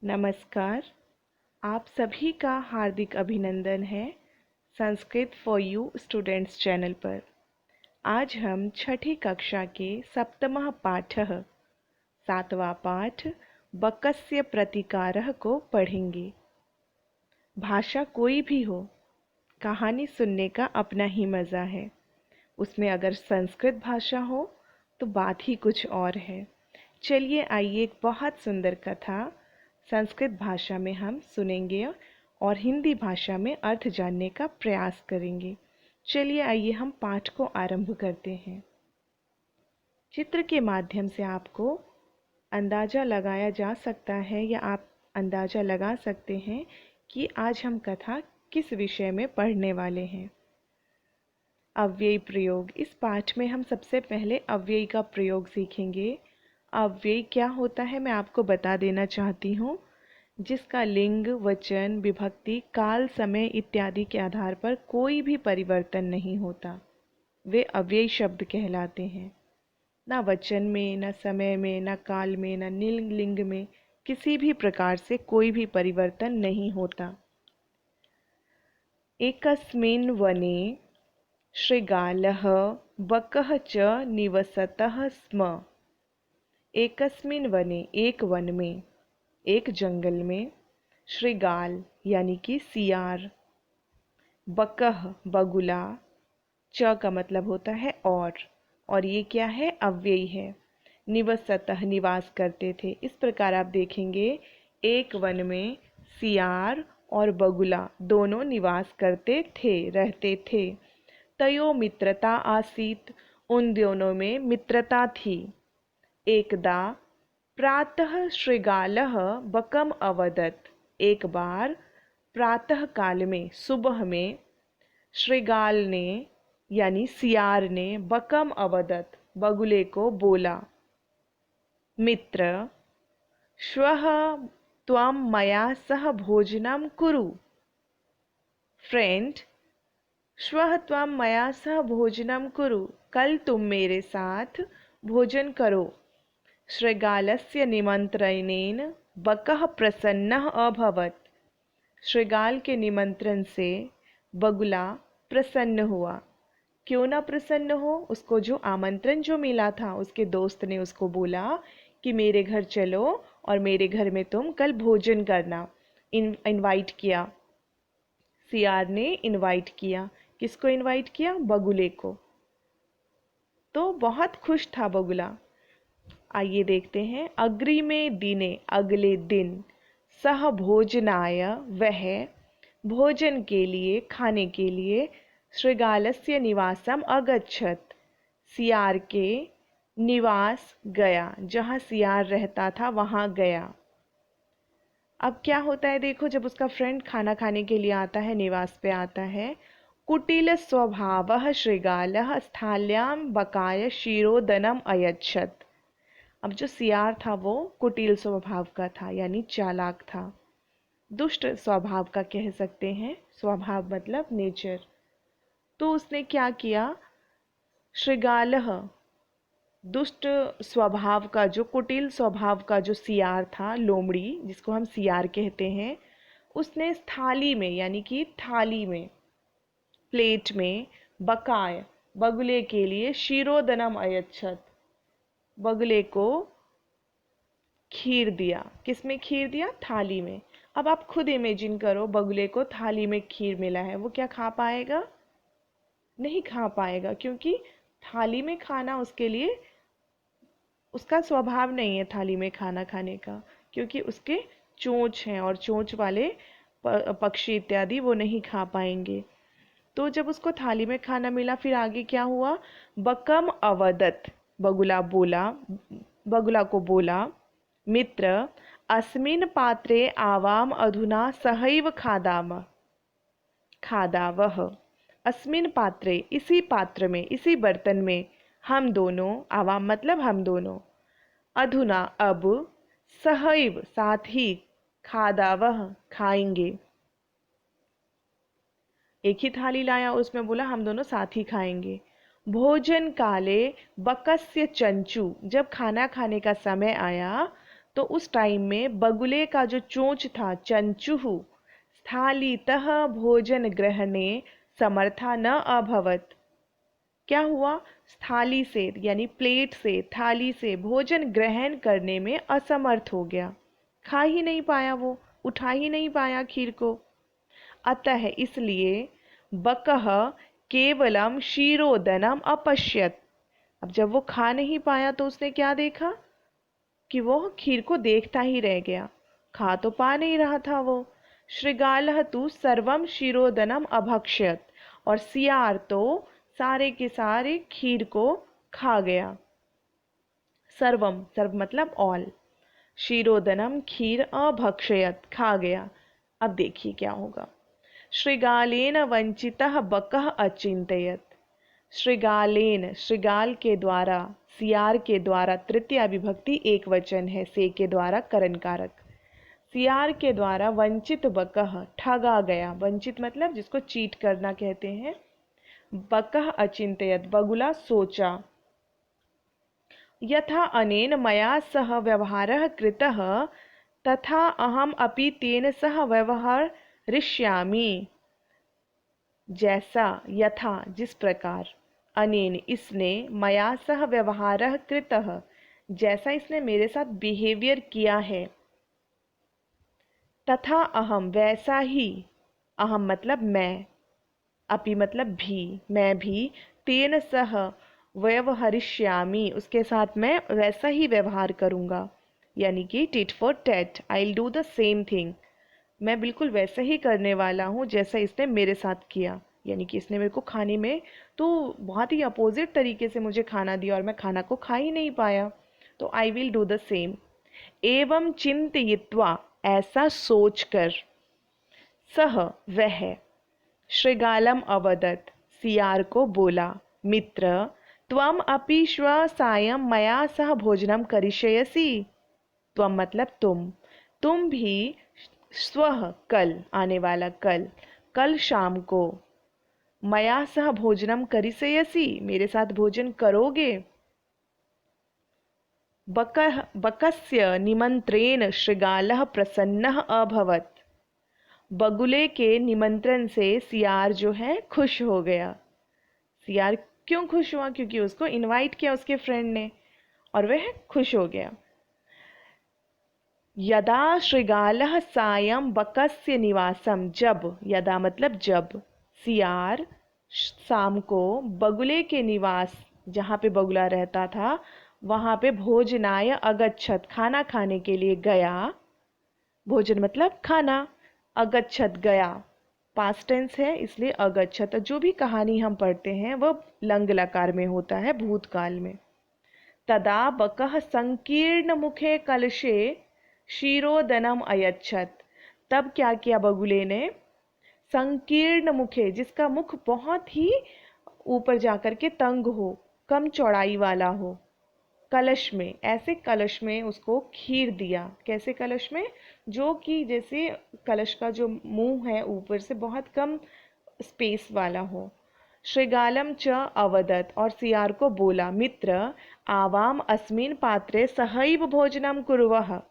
नमस्कार। आप सभी का हार्दिक अभिनंदन है Sanskrit for you students channel पर। आज हम छठी कक्षा के सप्तमः पाठः सातवां पाठ बकस्य प्रतिकारः को पढ़ेंगे। भाषा कोई भी हो, कहानी सुनने का अपना ही मज़ा है। उसमें अगर संस्कृत भाषा हो तो बात ही कुछ और है। चलिए आइए एक बहुत सुंदर कथा संस्कृत भाषा में हम सुनेंगे और हिंदी भाषा में अर्थ जानने का प्रयास करेंगे। चलिए आइए हम पाठ को आरंभ करते हैं। चित्र के माध्यम से आपको अंदाज़ा लगाया जा सकता है या आप अंदाज़ा लगा सकते हैं कि आज हम कथा किस विषय में पढ़ने वाले हैं। अव्ययी प्रयोग। इस पाठ में हम सबसे पहले अव्ययी का प्रयोग सीखेंगे। अव्ययी क्या होता है मैं आपको बता देना चाहती हूँ। जिसका लिंग, वचन, विभक्ति, काल, समय इत्यादि के आधार पर कोई भी परिवर्तन नहीं होता, वे अव्ययी शब्द कहलाते हैं। ना वचन में, ना समय में, ना काल में, ना लिंग में किसी भी प्रकार से कोई भी परिवर्तन नहीं होता। एकस्मिन् वने शृगालः बकः च निवसतः स्म। एकस्मिन् वने, एक वन में, एक जंगल में, शृगाल यानी कि सियार, बकह बगुला, च का मतलब होता है और ये क्या है, अव्ययी है। निवसतः निवास करते थे। इस प्रकार आप देखेंगे एक वन में सियार और बगुला दोनों निवास करते थे, रहते थे। तयो मित्रता आसीत, उन दोनों में मित्रता थी। एकदा प्रातः शृगालः बकम अवदत्, एक बार प्रातः काल में, सुबह में, शृगाल ने यानी सियार ने बकम अवदत् बगुले को बोला, मित्र श्वः त्वं मया सह भोजनं कुरु। फ्रेंड, श्वः त्वं मया सह भोजनं कुरु, कल तुम मेरे साथ भोजन करो। शृगालस्य निमंत्रणेन बकः प्रसन्नः अभवत्, शृगाल के निमंत्रण से बगुला प्रसन्न हुआ। क्यों ना प्रसन्न हो, उसको जो आमंत्रण जो मिला था उसके दोस्त ने उसको बोला कि मेरे घर चलो और मेरे घर में तुम कल भोजन करना। इनवाइट किया, सियार ने इनवाइट किया। किसको इनवाइट किया? बगुले को। तो बहुत खुश था बगुला। आइए देखते हैं। अग्रिमे दिने, अगले दिन, सह भोजनाय, वह भोजन के लिए, खाने के लिए, शृगालस्य निवासम अगच्छत, सियार के निवास गया, जहाँ सियार रहता था वहाँ गया। अब क्या होता है देखो, जब उसका फ्रेंड खाना खाने के लिए आता है, निवास पे आता है, कुटिल स्वभावः शृगालः स्थाल्यां बकाय क्षीरोदनम अयच्छत। अब जो सियार था वो कुटिल स्वभाव का था, यानी चालाक था, दुष्ट स्वभाव का कह सकते हैं। स्वभाव मतलब नेचर। तो उसने क्या किया, शृगालः दुष्ट स्वभाव का, जो कुटिल स्वभाव का जो सियार था, लोमड़ी जिसको हम सियार कहते हैं, उसने थाली में यानी कि थाली में, प्लेट में, बकाय बगुले के लिए क्षीरोदनम अयच्छत, बगुले को खीर दिया। किसमें खीर दिया? थाली में। अब आप खुद इमेजिन करो, बगुले को थाली में खीर मिला है, वो क्या खा पाएगा? नहीं खा पाएगा, क्योंकि थाली में खाना उसके लिए, उसका स्वभाव नहीं है थाली में खाना खाने का, क्योंकि उसके चोंच हैं और चोंच वाले पक्षी इत्यादि वो नहीं खा पाएंगे। तो जब उसको थाली में खाना मिला, फिर आगे क्या हुआ? बकम अवदत्, बगुला बोला, बगुला को बोला, मित्र अस्मिन् पात्रे आवाम अधुना सहैव खादाम, खादावह। अस्मिन् पात्रे, इसी पात्र में, इसी बर्तन में, हम दोनों, आवाम मतलब हम दोनों, अधुना अब, सहैव साथ ही, खादावह खाएंगे। एक ही थाली लाया, उसमें बोला हम दोनों साथ ही खाएंगे। भोजन काले बकस्य चंचू, जब खाना खाने का समय आया तो उस टाइम में बगुले का जो चोंच था चंचुः स्थालीतः भोजन ग्रहणे समर्था न अभवत। क्या हुआ? थाली से यानी प्लेट से, थाली से भोजन ग्रहण करने में असमर्थ हो गया, खा ही नहीं पाया, वो उठा ही नहीं पाया खीर को। अतः इसलिए बकः केवलम क्षीरोदनम अपश्यत। अब जब वो खा नहीं पाया तो उसने क्या देखा कि वो खीर को देखता ही रह गया, खा तो पा नहीं रहा था वो। श्रृगालः तु सर्वम क्षीरोदनम अभक्ष्यत, और सियार तो सारे के सारे खीर को खा गया। सर्वम, सर्व मतलब ऑल, क्षीरोदनम खीर अभक्षयत खा गया। अब देखिए क्या होगा। श्रृगालेन वंचितः बकः अचिंतयत। श्रृगालेन, श्रृगाल के द्वारा, सियार के द्वारा, तृतीया विभक्ति एक वचन है, से के द्वारा करण कारक। सियार के द्वारा वंचित बकः ठगा गया, वंचित मतलब जिसको चीट करना कहते हैं। बकः अचिंतयत, बगुला सोचा। यथा अनेन मया सह व्यवहारः कृतः तथा अहम अपि तेन सह व्यवहरिष्यामि। जैसा, यथा जिस प्रकार, अनेन इसने, मया सह व्यवहारः कृतः जैसा इसने मेरे साथ बिहेवियर किया है, तथा अहम वैसा ही, अहम मतलब मैं, अपि मतलब भी, मैं भी, तेन सह व्यवहरिष्यामि उसके साथ मैं वैसा ही व्यवहार करूँगा, यानी कि tit for tat, I will do the same thing, मैं बिल्कुल वैसा ही करने वाला हूँ जैसा इसने मेरे साथ किया। यानी कि इसने मेरे को खाने में तो बहुत ही अपोजिट तरीके से मुझे खाना दिया और मैं खाना को खा ही नहीं पाया, तो I will do the same. एवं चिंतयित्वा, ऐसा सोचकर, सह वह, श्रृगालम अवदत् सियार को बोला, मित्र त्वम अपि श्व सायं मया सह भोजनम करिष्यसि। त्वम मतलब तुम भी स्वः कल, आने वाला कल, कल शाम को, मया सह भोजनम करिष्यसि मेरे साथ भोजन करोगे। बकस्य निमंत्रेण श्रृगालः प्रसन्नः अभवत्। बगुले के निमंत्रण से सियार जो है खुश हो गया। सियार क्यों खुश हुआ? क्योंकि उसको इनवाइट किया उसके फ्रेंड ने, और वह खुश हो गया। यदा श्रृगालः सायं बकस्य निवासम, जब, यदा मतलब जब, सियार शाम को बगुले के निवास, जहाँ पे बगुला रहता था, वहाँ पे भोजनाय अगच्छत, खाना खाने के लिए गया। भोजन मतलब खाना, अगच्छत गया, पास्ट टेंस है इसलिए अगच्छत। जो भी कहानी हम पढ़ते हैं वह लंग लकार में होता है, भूतकाल में। तदा बकः संकीर्ण मुखे कलशे क्षीरोदनम अयच्छत। तब क्या किया बगुले ने? संकीर्ण मुखे, जिसका मुख बहुत ही ऊपर जाकर के तंग हो, कम चौड़ाई वाला हो, कलश में, ऐसे कलश में उसको खीर दिया। कैसे कलश में? जो कि जैसे कलश का जो मुंह है ऊपर से बहुत कम स्पेस वाला हो। श्रृगालम च अवदत्, और सियार को बोला, मित्र आवाम अस्मिन पात्रे सहैव भोजनम कुर्वः।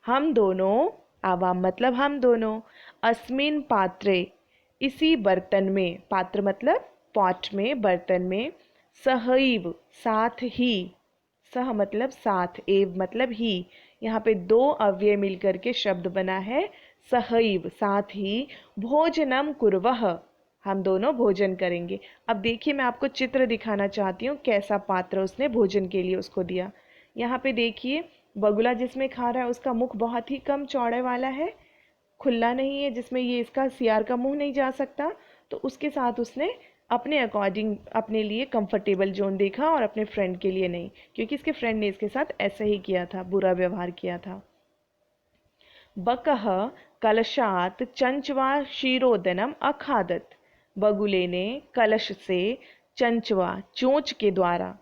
हम दोनों, आवाम मतलब हम दोनों, अस्मिन पात्रे इसी बर्तन में, पात्र मतलब पॉट में, बर्तन में, सहैव साथ ही, सह मतलब साथ, एव मतलब ही, यहाँ पे दो अव्यय मिलकर के शब्द बना है सहैव, साथ ही, भोजनम कुर्वः हम दोनों भोजन करेंगे। अब देखिए मैं आपको चित्र दिखाना चाहती हूँ कैसा पात्र उसने भोजन के लिए उसको दिया। यहाँ पे देखिए बगुला जिसमें खा रहा है उसका मुख बहुत ही कम चौड़े वाला है, खुला नहीं है, जिसमें ये इसका सियार का मुंह नहीं जा सकता। तो उसके साथ उसने अपने अकॉर्डिंग अपने लिए कंफर्टेबल जोन देखा और अपने फ्रेंड के लिए नहीं, क्योंकि इसके फ्रेंड ने इसके साथ ऐसा ही किया था, बुरा व्यवहार किया था। बकः कलशात चंचवा क्षीरोदनम अखादत। बगुले ने कलश से चंचवा, चोंच के द्वारा,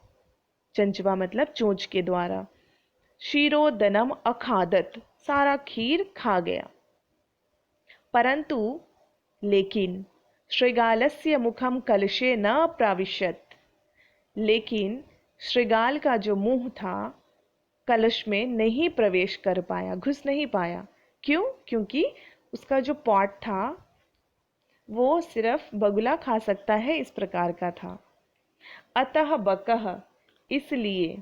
चंचवा मतलब चोंच के द्वारा, क्षीरोदनम अखादत सारा खीर खा गया। परंतु लेकिन श्रृगालस्य मुखम कलशे न प्राविशत, लेकिन श्रृगाल का जो मुंह था कलश में नहीं प्रवेश कर पाया, घुस नहीं पाया। क्यों? क्योंकि उसका जो पॉट था वो सिर्फ बगुला खा सकता है, इस प्रकार का था। अतः बकः, इसलिए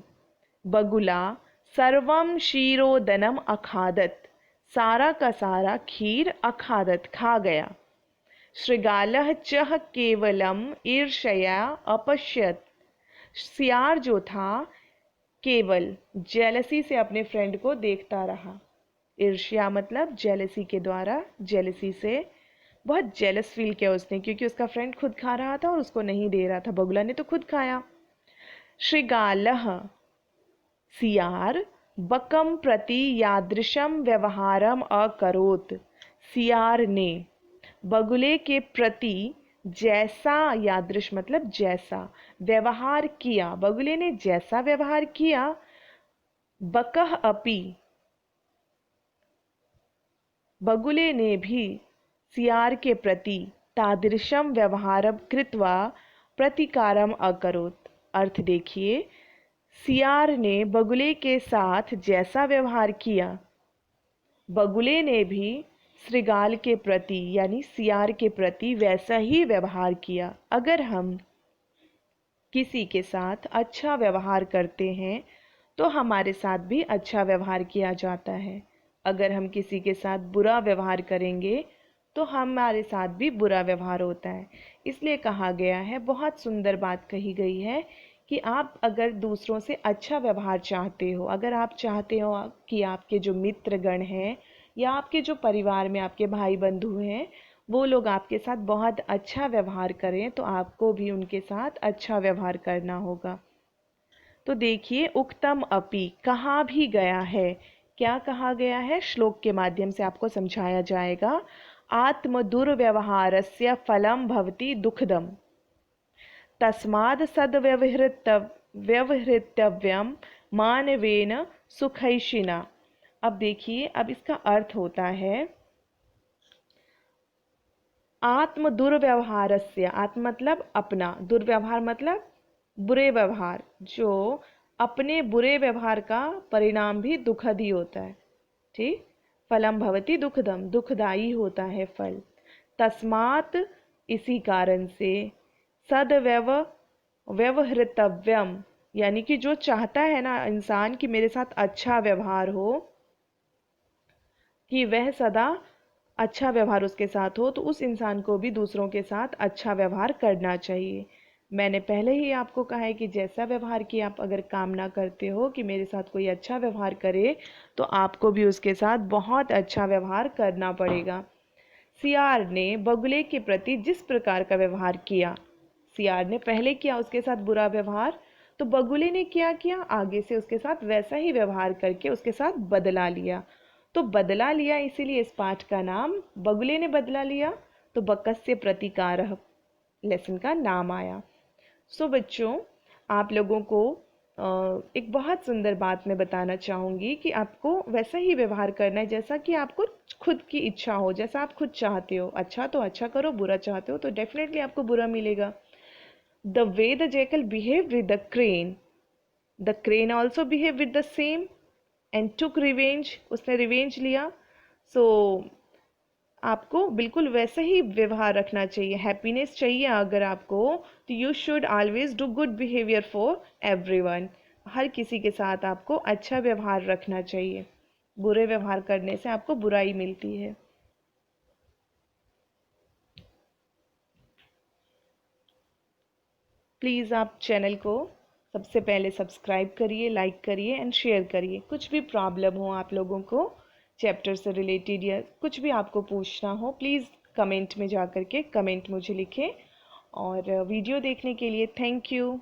बगुला सर्वम क्षीरोदनम अखादत, सारा का सारा खीर अखादत खा गया। शृगालः चह केवलम ईर्ष्या अपश्यत, सियार जो था केवल जेलसी से अपने फ्रेंड को देखता रहा। ईर्ष्या मतलब जेलसी के द्वारा, जेलसी से बहुत जेलस फील किया उसने, क्योंकि उसका फ्रेंड खुद खा रहा था और उसको नहीं दे रहा था। बगुला ने तो खुद खाया। शृगालः, सियार, बकम प्रति यादृशम व्यवहारम अकरोत, सियार ने बगुले के प्रति जैसा, यादृश मतलब जैसा, व्यवहार किया, बगुले ने जैसा व्यवहार किया। बकह अपि, बगुले ने भी सियार के प्रति तादृशम व्यवहारम कृत्वा प्रतिकारम अकरोत। अर्थ देखिए, सियार ने बगुले के साथ जैसा व्यवहार किया, बगुले ने भी श्रृगाल के प्रति यानी सियार के प्रति वैसा ही व्यवहार किया। अगर हम किसी के साथ अच्छा व्यवहार करते हैं तो हमारे साथ भी अच्छा व्यवहार किया जाता है। अगर हम किसी के साथ बुरा व्यवहार करेंगे तो हमारे साथ भी बुरा व्यवहार होता है। इसलिए कहा गया है, बहुत सुंदर बात कही गई है कि आप अगर दूसरों से अच्छा व्यवहार चाहते हो, अगर आप चाहते हो कि आपके जो मित्रगण हैं या आपके जो परिवार में आपके भाई बंधु हैं वो लोग आपके साथ बहुत अच्छा व्यवहार करें, तो आपको भी उनके साथ अच्छा व्यवहार करना होगा। तो देखिए, उक्तम अपि, कहा भी गया है। क्या कहा गया है? श्लोक के माध्यम से आपको समझाया जाएगा। आत्म दुर्व्यवहारस्य फलम भवति दुःखदम, तस्माद् व्यवहृतव्यम मानवेन सुखैषिणा। अब देखिए, अब इसका अर्थ होता है आत्म दुर्व्यवहारस्य, आत्म मतलब अपना, दुर्व्यवहार मतलब बुरे व्यवहार, जो अपने बुरे व्यवहार का परिणाम भी दुखद ही होता है। ठीक, फलम भवति दुखदम, दुखदाई होता है फल। तस्मात्, इसी कारण से, व्यवहृतव्यम, यानी कि जो चाहता है ना इंसान कि मेरे साथ अच्छा व्यवहार हो, कि वह सदा अच्छा व्यवहार उसके साथ हो, तो उस इंसान को भी दूसरों के साथ अच्छा व्यवहार करना चाहिए। मैंने पहले ही आपको कहा है कि जैसा व्यवहार की आप अगर कामना करते हो कि मेरे साथ कोई अच्छा व्यवहार करे, तो आपको भी उसके साथ बहुत अच्छा व्यवहार करना पड़ेगा। सियार ने बगुले के प्रति जिस प्रकार का व्यवहार किया, सियार ने पहले किया उसके साथ बुरा व्यवहार, तो बगुले ने क्या किया? आगे से उसके साथ वैसा ही व्यवहार करके उसके साथ बदला लिया। तो बदला लिया, इसीलिए इस पाठ का नाम, बगुले ने बदला लिया तो बकस्य प्रतिकारः लेसन का नाम आया। सो बच्चों, आप लोगों को एक बहुत सुंदर बात मैं बताना चाहूँगी कि आपको वैसा ही व्यवहार करना है जैसा कि आपको खुद की इच्छा हो, जैसा आप खुद चाहते हो। अच्छा तो अच्छा करो, बुरा चाहते हो तो डेफिनेटली आपको बुरा मिलेगा। The way the jackal behave with the crane also behave with the same and took revenge, उसने रिवेंज लिया। सो आपको बिल्कुल वैसा ही व्यवहार रखना चाहिए। हैप्पीनेस चाहिए अगर आपको, तो you should always do good behaviour for everyone. हर किसी के साथ आपको अच्छा व्यवहार रखना चाहिए। बुरे व्यवहार करने से आपको बुराई मिलती है। प्लीज़ आप चैनल को सबसे पहले सब्सक्राइब करिए, लाइक करिए एंड शेयर करिए। कुछ भी प्रॉब्लम हो आप लोगों को चैप्टर से रिलेटेड या कुछ भी आपको पूछना हो, प्लीज़ कमेंट में जा कर के कमेंट मुझे लिखें। और वीडियो देखने के लिए थैंक यू।